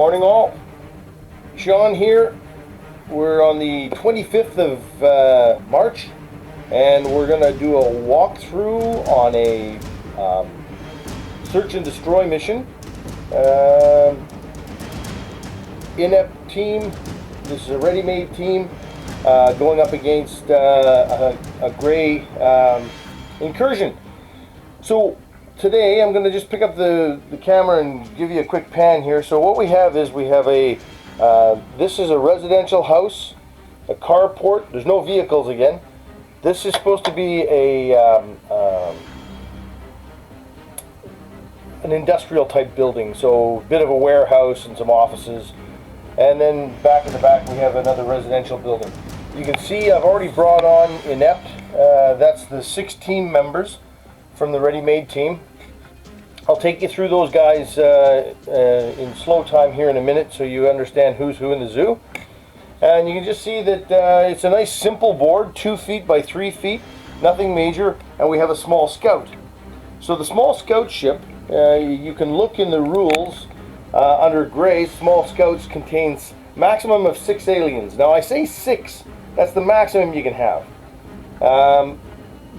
Morning all, Sean here. We're on the 25th of March and we're going to do a walkthrough on a search and destroy mission. INEPTT team, this is a ready-made team going up against a gray incursion. So today I'm going to just pick up the camera and give you a quick pan here. So what we have is we have a this is a residential house, a carport. There's no vehicles again. This is supposed to be an industrial type building, so a bit of a warehouse and some offices. And then back in the back we have another residential building. You can see I've already brought on INEPTT. That's the 6 team members from the ready-made team. I'll take you through those guys in slow time here in a minute so you understand who's who in the zoo. And you can just see that it's a nice simple board, 2 feet by 3 feet, nothing major, and we have a small scout. So the small scout ship, you can look in the rules under gray. Small scouts contains maximum of 6 aliens. Now I say 6, that's the maximum you can have.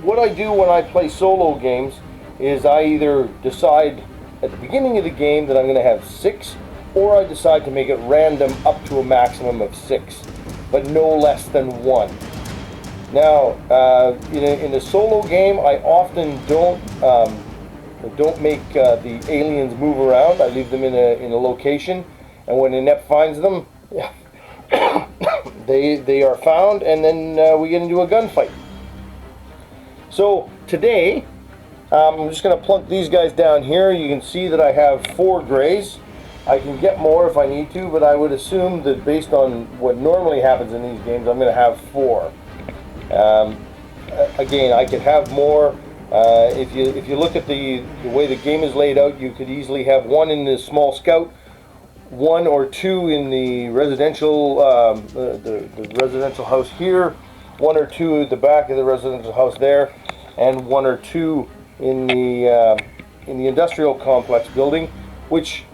What I do when I play solo games is I either decide at the beginning of the game that I'm going to have 6, or I decide to make it random up to a maximum of 6, but no less than 1. Now, in a solo game, I often don't make the aliens move around. I leave them in a location, and when INEPTT finds them, they are found, and then we get into a gunfight. So today, I'm just going to plunk these guys down here. You can see that I have 4 grays. I can get more if I need to, but I would assume that based on what normally happens in these games, I'm going to have 4. Again, I could have more. If you look at the way the game is laid out, you could easily have 1 in the small scout, 1 or 2 in the residential the residential house here, 1 or 2 at the back of the residential house there, and 1 or 2 in the industrial complex building, which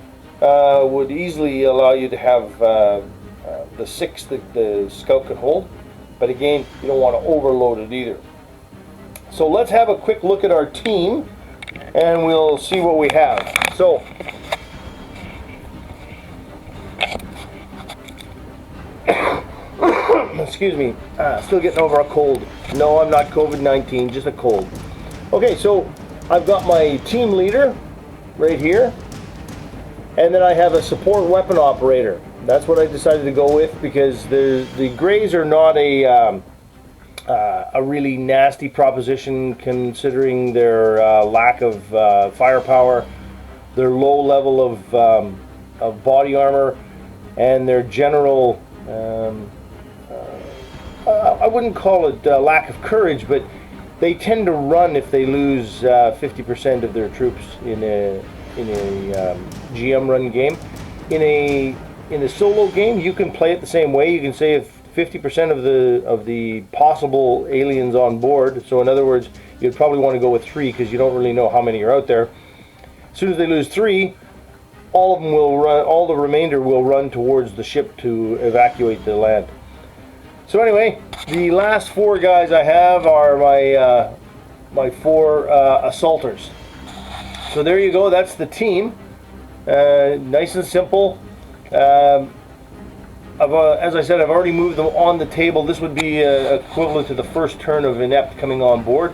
would easily allow you to have the 6 that the scout can hold. But again, you don't want to overload it either. So let's have a quick look at our team and we'll see what we have. So excuse me, still getting over a cold. No, I'm not COVID-19, just a cold. Okay, so I've got my team leader right here, and then I have a support weapon operator. That's what I decided to go with because the grays are not a really nasty proposition considering their lack of firepower, their low level of body armor, and their general I wouldn't call it lack of courage, but they tend to run if they lose 50% of their troops in a GM run game. In a solo game, you can play it the same way. You can say if 50% of the possible aliens on board, so in other words, you'd probably want to go with 3 because you don't really know how many are out there. As soon as they lose 3, all of them will run. All the remainder will run towards the ship to evacuate the land. So anyway, the last 4 guys I have are my 4 assaulters. So there you go. That's the team. Nice and simple. As I said, I've already moved them on the table. This would be equivalent to the first turn of INEPTT coming on board.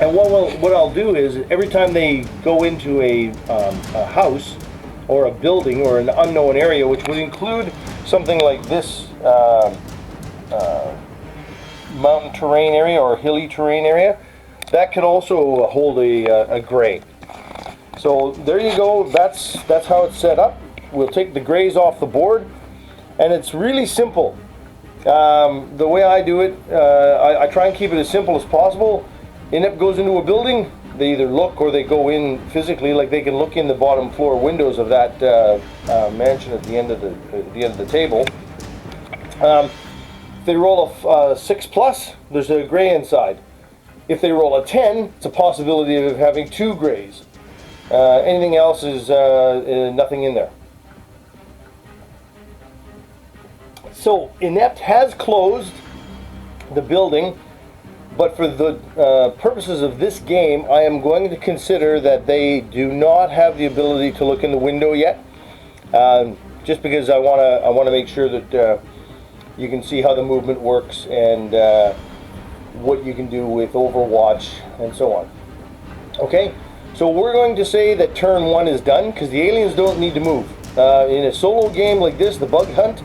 And what I'll do is every time they go into a house or a building or an unknown area, which would include something like this mountain terrain area or hilly terrain area, that could also hold a gray. So there you go. That's how it's set up. We'll take the grays off the board, and it's really simple. The way I do it, I try and keep it as simple as possible. INEPTT goes into a building. They either look or they go in physically, like they can look in the bottom floor windows of that mansion at the end of the table. If they roll a 6+, there's a gray inside. If they roll a 10, it's a possibility of having 2 grays. Anything else is nothing in there. So INEPTT has closed the building, but for the purposes of this game, I am going to consider that they do not have the ability to look in the window yet, just because I want to make sure that you can see how the movement works and what you can do with Overwatch and so on. Okay, so we're going to say that turn 1 is done because the aliens don't need to move. In a solo game like this, the bug hunt,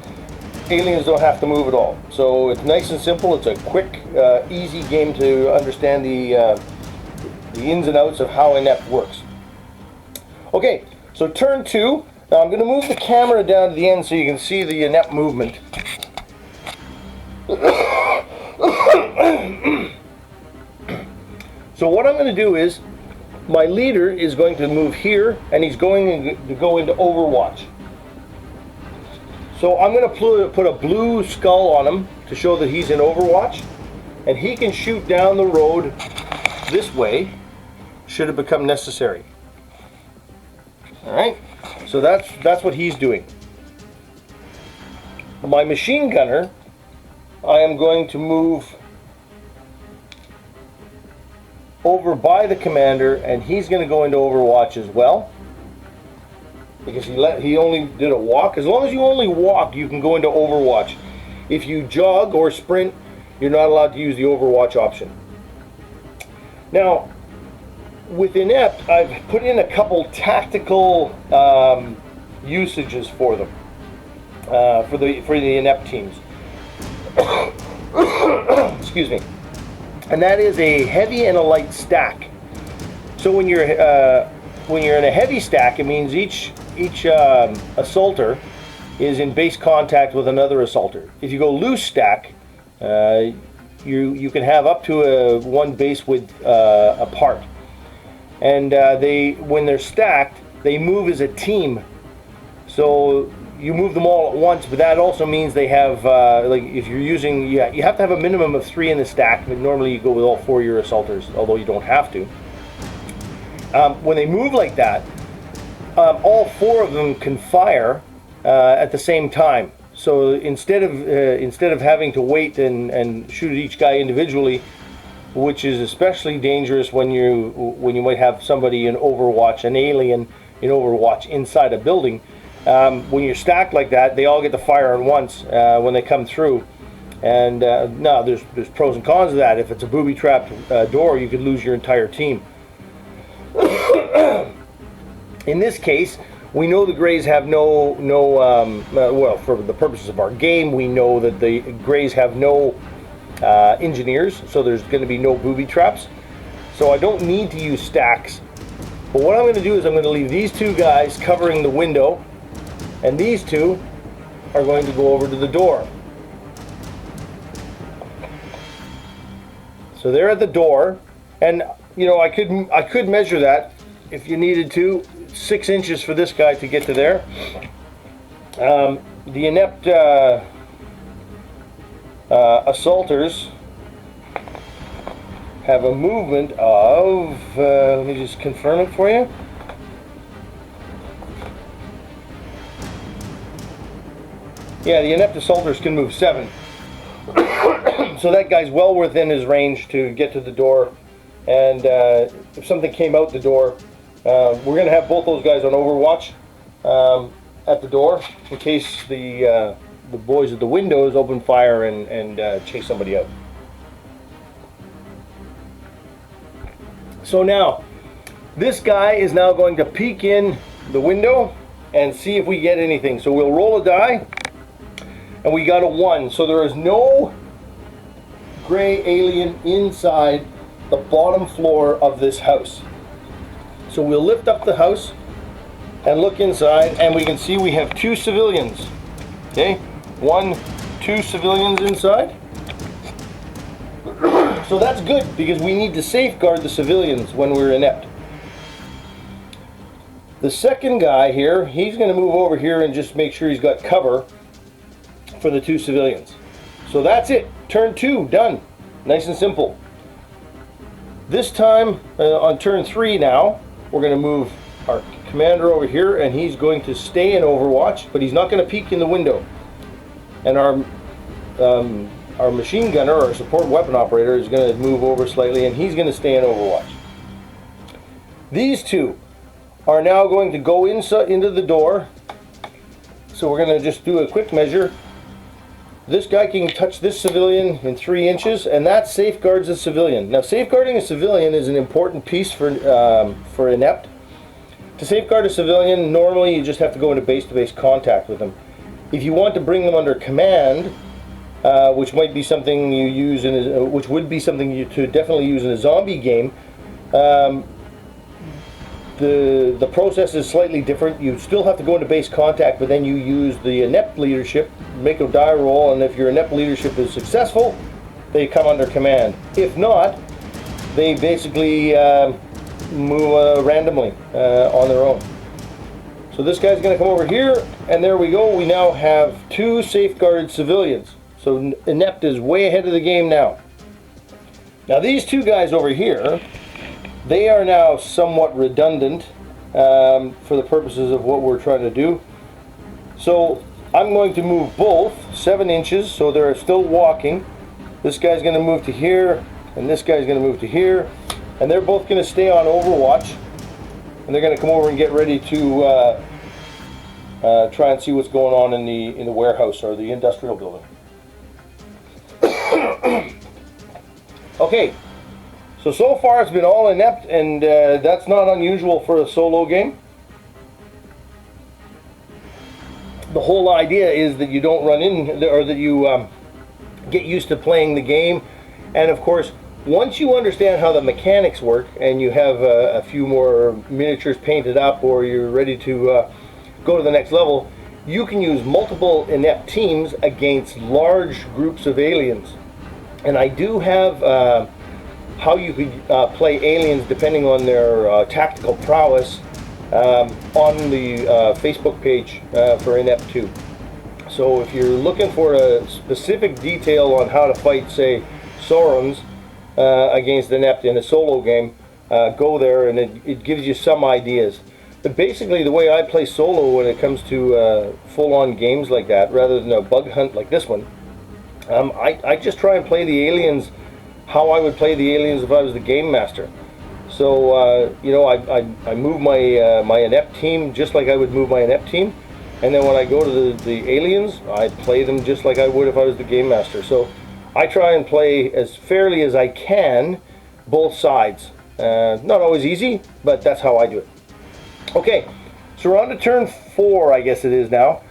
aliens don't have to move at all. So it's nice and simple. It's a quick, easy game to understand the ins and outs of how INEPTT works. Okay, so turn 2. Now I'm going to move the camera down to the end so you can see the INEPTT movement. So what I'm going to do is, my leader is going to move here, and he's going to go into Overwatch. So I'm going to put a blue skull on him to show that he's in Overwatch, and he can shoot down the road this way, should it become necessary. Alright, so that's what he's doing. My machine gunner, I am going to move over by the commander, and he's going to go into Overwatch as well, because he only did a walk. As long as you only walk, you can go into Overwatch. If you jog or sprint, you're not allowed to use the Overwatch option. Now, with INEPTT, I've put in a couple tactical usages for them, for the INEPTT teams. Excuse me. And that is a heavy and a light stack. So when you're in a heavy stack, it means each assaulter is in base contact with another assaulter. If you go loose stack, you can have up to one base width apart. And when they're stacked, they move as a team. So you move them all at once, but that also means they have, like if you're using, you have to have a minimum of 3 in the stack, but normally you go with all 4 of your assaulters, although you don't have to. When they move like that, all 4 of them can fire at the same time. So instead of having to wait and shoot at each guy individually, which is especially dangerous when you might have somebody in Overwatch, an alien in Overwatch inside a building. When you're stacked like that, they all get to fire at once when they come through. And no, there's pros and cons of that. If it's a booby-trapped door, you could lose your entire team. In this case, we know the Greys have well, for the purposes of our game, we know that the Greys have no engineers, so there's going to be no booby traps. So I don't need to use stacks. But what I'm going to do is I'm going to leave these 2 guys covering the window, and these 2 are going to go over to the door. So they're at the door, and you know, I could measure that if you needed to. 6 inches for this guy to get to there. The INEPTT assaulters have a movement of, let me just confirm it for you. Yeah, the INEPTT assaulters can move 7. So that guy's well within his range to get to the door. And if something came out the door, we're going to have both those guys on Overwatch at the door in case the boys at the windows open fire and chase somebody out. So now, this guy is now going to peek in the window and see if we get anything. So we'll roll a die, and we got a 1. So there is no gray alien inside the bottom floor of this house. So we'll lift up the house and look inside, and we can see we have 2 civilians. Okay, 2 civilians inside. So that's good, because we need to safeguard the civilians when we're INEPTT. The second guy here, he's going to move over here and just make sure he's got cover for the 2 civilians. So that's it. Turn 2, done. Nice and simple. This time, on turn 3 now, we're going to move our commander over here, and he's going to stay in Overwatch, but he's not going to peek in the window. And our machine gunner, or support weapon operator, is going to move over slightly, and he's going to stay in Overwatch. These two are now going to go inside into the door. So we're going to just do a quick measure. This guy can touch this civilian in 3 inches, and that safeguards a civilian. Now, safeguarding a civilian is an important piece for INEPTT. To safeguard a civilian, normally you just have to go into base-to-base contact with them. If you want to bring them under command, which might be something you use in, which would be something you to definitely use in a zombie game, the process is slightly different. You still have to go into base contact, but then you use the INEPTT leadership, make a die roll, and if your INEPTT leadership is successful, they come under command. If not, they basically move randomly on their own. So this guy's going to come over here, and there we go. We now have 2 safeguarded civilians. So INEPTT is way ahead of the game now. Now these 2 guys over here, they are now somewhat redundant for the purposes of what we're trying to do. So I'm going to move both 7 inches, so they're still walking. This guy's going to move to here, and this guy's going to move to here, and they're both going to stay on Overwatch, and they're going to come over and get ready to try and see what's going on in the warehouse or the industrial building. Okay. So far it's been all INEPTT, and that's not unusual for a solo game. The whole idea is that you don't run in, or that you get used to playing the game, and of course, once you understand how the mechanics work, and you have a few more miniatures painted up, or you're ready to go to the next level, you can use multiple INEPTT teams against large groups of aliens. And I do have how you could play aliens depending on their tactical prowess on the Facebook page for INEPTT 2. So if you're looking for a specific detail on how to fight, say, Saurons against INEPTT in a solo game, go there, and it gives you some ideas. But basically the way I play solo when it comes to full-on games like that, rather than a bug hunt like this one, I just try and play the aliens how I would play the aliens if I was the game master. So you know, I move my my INEPTT team just like I would move my INEPTT team, and then when I go to the aliens, I play them just like I would if I was the game master. So I try and play as fairly as I can both sides. Not always easy, but that's how I do it. Okay, so we're on to turn 4, I guess it is now.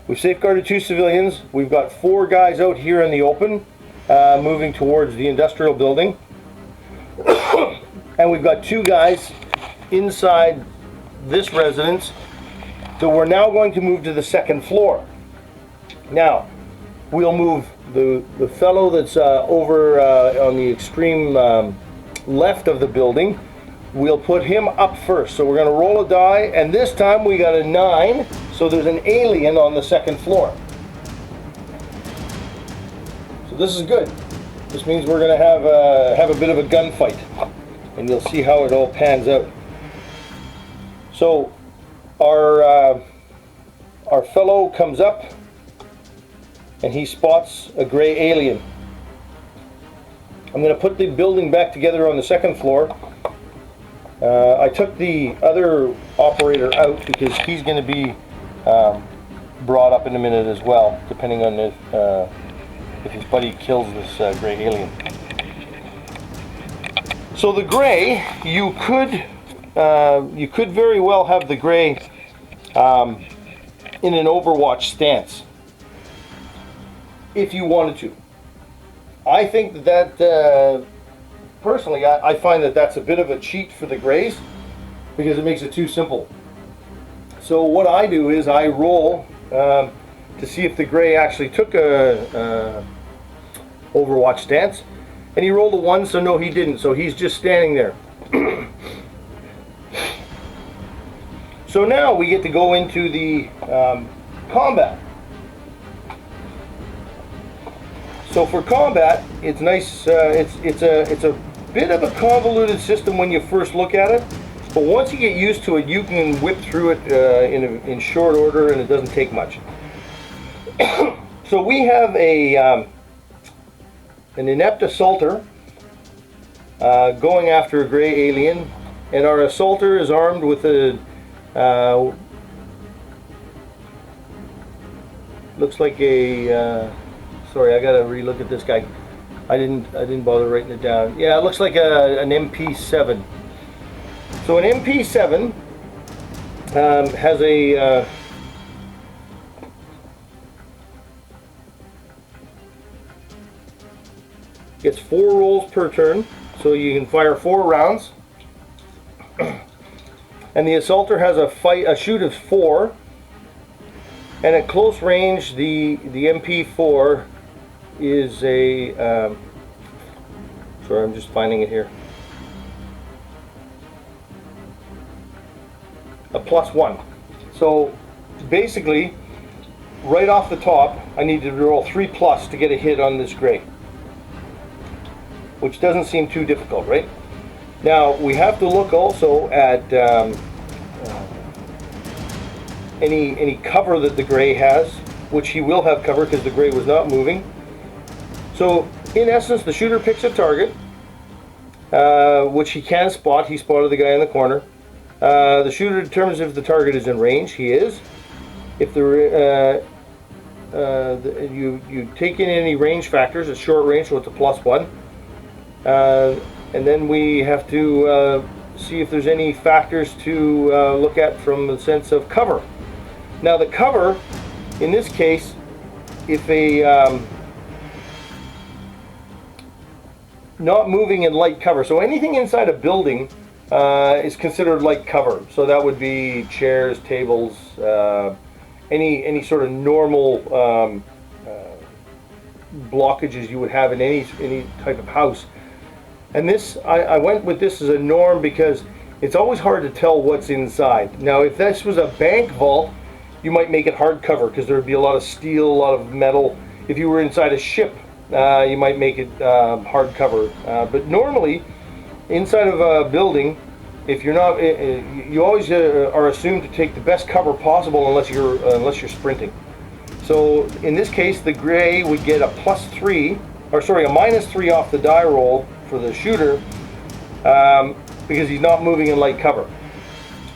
We've safeguarded 2 civilians. We've got 4 guys out here in the open, moving towards the industrial building. And we've got 2 guys inside this residence that we're now going to move to the 2nd floor. Now, we'll move the fellow that's over on the extreme left of the building. We'll put him up first. So we're going to roll a die, and this time we got a 9, so there's an alien on the 2nd floor. So this is good. This means we're going to have a bit of a gunfight, and you'll see how it all pans out. So our fellow comes up, and he spots a gray alien. I'm going to put the building back together on the 2nd floor. I took the other operator out because he's going to be brought up in a minute as well, depending on if his buddy kills this gray alien. So the gray, you could very well have the gray in an Overwatch stance if you wanted to. I think that personally, I find that that's a bit of a cheat for the grays because it makes it too simple. So what I do is I roll to see if the gray actually took a Overwatch stance, and he rolled a 1, so no, he didn't. So he's just standing there. So now we get to go into the combat. So for combat, it's nice. It's a bit of a convoluted system when you first look at it, But once you get used to it, you can whip through it in short order, and it doesn't take much. So we have an inept assaulter going after a gray alien, and our assaulter is armed with a looks like a sorry, I gotta relook at this guy. I didn't bother writing it down. Yeah, it looks like an MP7. So an MP7 has a gets 4 rolls per turn, so you can fire 4 rounds. And the assaulter has a shoot of 4, and at close range the MP4 is a sorry, I'm just finding it here. A +1. So basically, right off the top, I need to roll 3+ to get a hit on this gray, which doesn't seem too difficult, right? Now we have to look also at any cover that the gray has, which he will have cover because the gray was not moving. So in essence, the shooter picks a target, which he can spot. He spotted the guy in the corner. The shooter determines if the target is in range. He is. If you take in any range factors, it's short range, so it's a +1. And then we have to see if there's any factors to look at from the sense of cover. Now the cover, in this case, if a not moving in light cover, so anything inside a building is considered light cover. So that would be chairs, tables, any sort of normal blockages you would have in any type of house. And this, I went with this as a norm because it's always hard to tell what's inside. Now if this was a bank vault, you might make it hard cover because there would be a lot of steel, a lot of metal. If you were inside a ship, you might make it hard cover. But normally, inside of a building, if you're not, you always are assumed to take the best cover possible unless you're sprinting. So in this case, the gray would get a +3, or sorry, a -3 off the die roll for the shooter because he's not moving in light cover.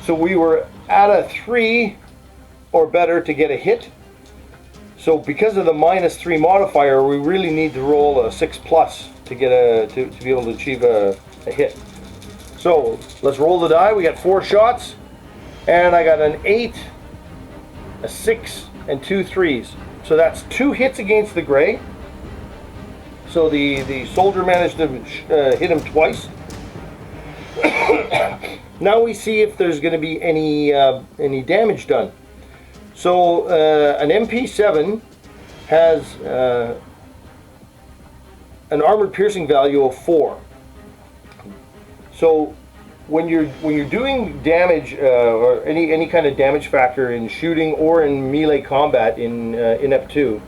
So we were at a 3 or better to get a hit. So because of the -3 modifier, we really need to roll a 6+ to get to be able to achieve a hit. So let's roll the die. We got 4 shots, and I got an 8, a 6, and 2 3s. So that's 2 hits against the gray. So the soldier managed to hit him twice. Now we see if there's going to be any damage done. So an MP7 has an armored piercing value of 4. So when you're doing damage or any kind of damage factor in shooting or in melee combat in INEPTT II,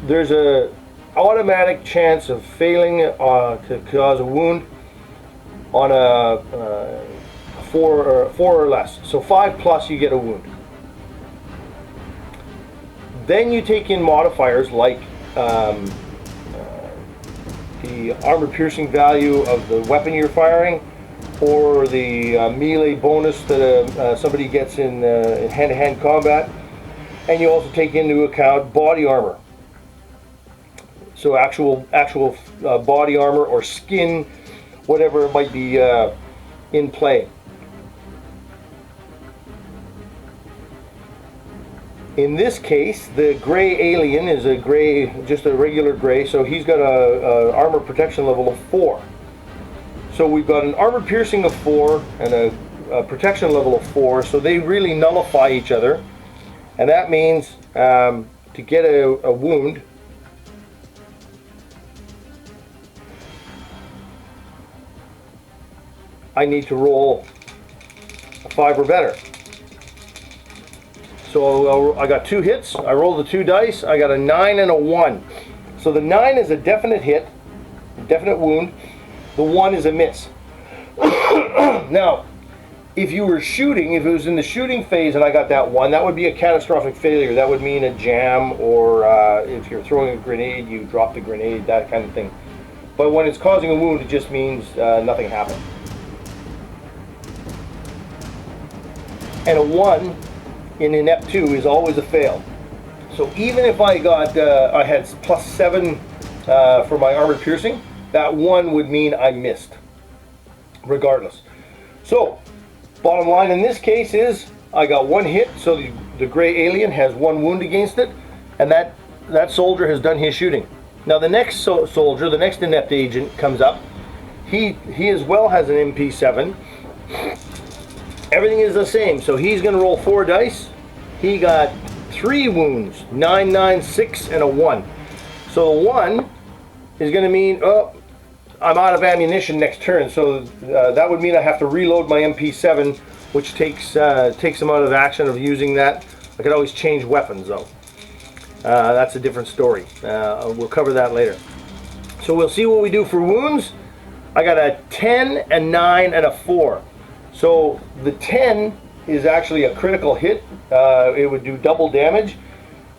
there's a automatic chance of failing to cause a wound on a 4 or less. So 5+ you get a wound. Then you take in modifiers like the armor piercing value of the weapon you're firing, or the melee bonus that somebody gets in hand-to-hand combat, and you also take into account body armor. So actual body armor or skin, whatever it might be in play. In this case, the gray alien is a gray, just a regular gray, so he's got a armor protection level of 4. So we've got an armor piercing of 4 and a protection level of 4, so they really nullify each other. And that means to get a wound, I need to roll a 5 or better. So I got 2 hits, I rolled the 2 dice, I got a 9 and a 1. So the 9 is a definite hit, a definite wound, the 1 is a miss. Now, if you were shooting, if it was in the shooting phase and I got that one, that would be a catastrophic failure. That would mean a jam, or if you're throwing a grenade, you drop the grenade, that kind of thing. But when it's causing a wound, it just means nothing happened. And a 1 in INEPTT 2 is always a fail. So even if I got, I had +7 for my armored piercing, that 1 would mean I missed, regardless. So, bottom line in this case is, I got 1 hit, so the gray alien has 1 wound against it, and that soldier has done his shooting. Now the next soldier, the next INEPTT agent comes up, he as well has an MP7. Everything is the same, so he's going to roll 4 dice. He got 3 wounds, 9, 9, 6, and a 1. So the 1 is going to mean, oh, I'm out of ammunition next turn, so that would mean I have to reload my MP7, which takes them out of action of using that. I could always change weapons though. That's a different story. We'll cover that later. So we'll see what we do for wounds. I got a 10, a 9, and a 4. So the 10 is actually a critical hit. It would do double damage.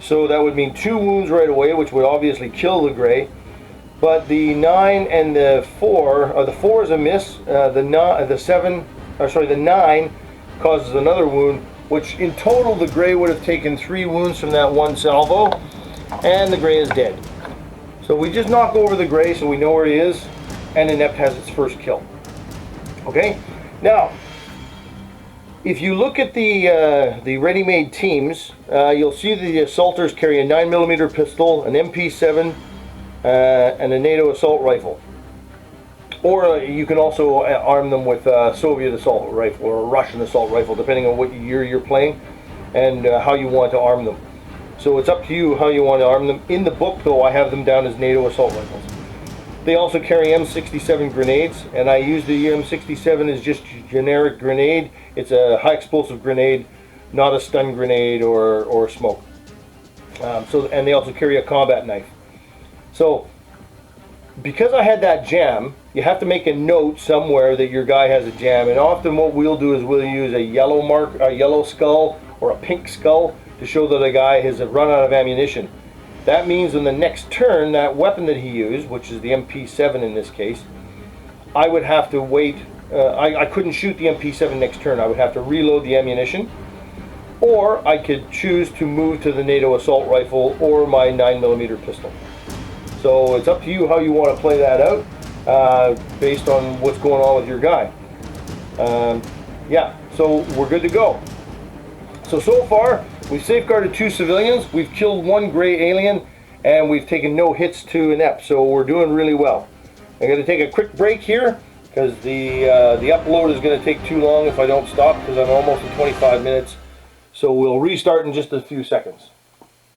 So that would mean 2 wounds right away, which would obviously kill the gray. But the 9 and the 4, or the 4 is a miss. The 9 causes another wound, which in total the gray would have taken 3 wounds from that 1 salvo, and the gray is dead. So we just knock over the gray so we know where he is, and INEPTT has its first kill. Okay, now if you look at the ready-made teams, you'll see the assaulters carry a 9mm pistol, an MP7, and a NATO assault rifle. Or you can also arm them with a Soviet assault rifle or a Russian assault rifle, depending on what year you're playing and how you want to arm them. So it's up to you how you want to arm them. In the book, though, I have them down as NATO assault rifles. They also carry M67 grenades, and I use the M67 as just generic grenade. It's a high explosive grenade, not a stun grenade or smoke. And they also carry a combat knife. So, because I had that jam, you have to make a note somewhere that your guy has a jam. And often what we'll do is we'll use a yellow skull or a pink skull to show that a guy has run out of ammunition. That means in the next turn, that weapon that he used, which is the MP7 in this case, I would have to wait. I couldn't shoot the MP7 next turn. I would have to reload the ammunition. Or I could choose to move to the NATO assault rifle or my 9mm pistol. So it's up to you how you want to play that out based on what's going on with your guy. Yeah, so we're good to go. So far, we've safeguarded 2 civilians, we've killed 1 gray alien, and we've taken no hits to INEPTT, so we're doing really well. I'm going to take a quick break here, because the upload is going to take too long if I don't stop, because I'm almost at 25 minutes. So we'll restart in just a few seconds.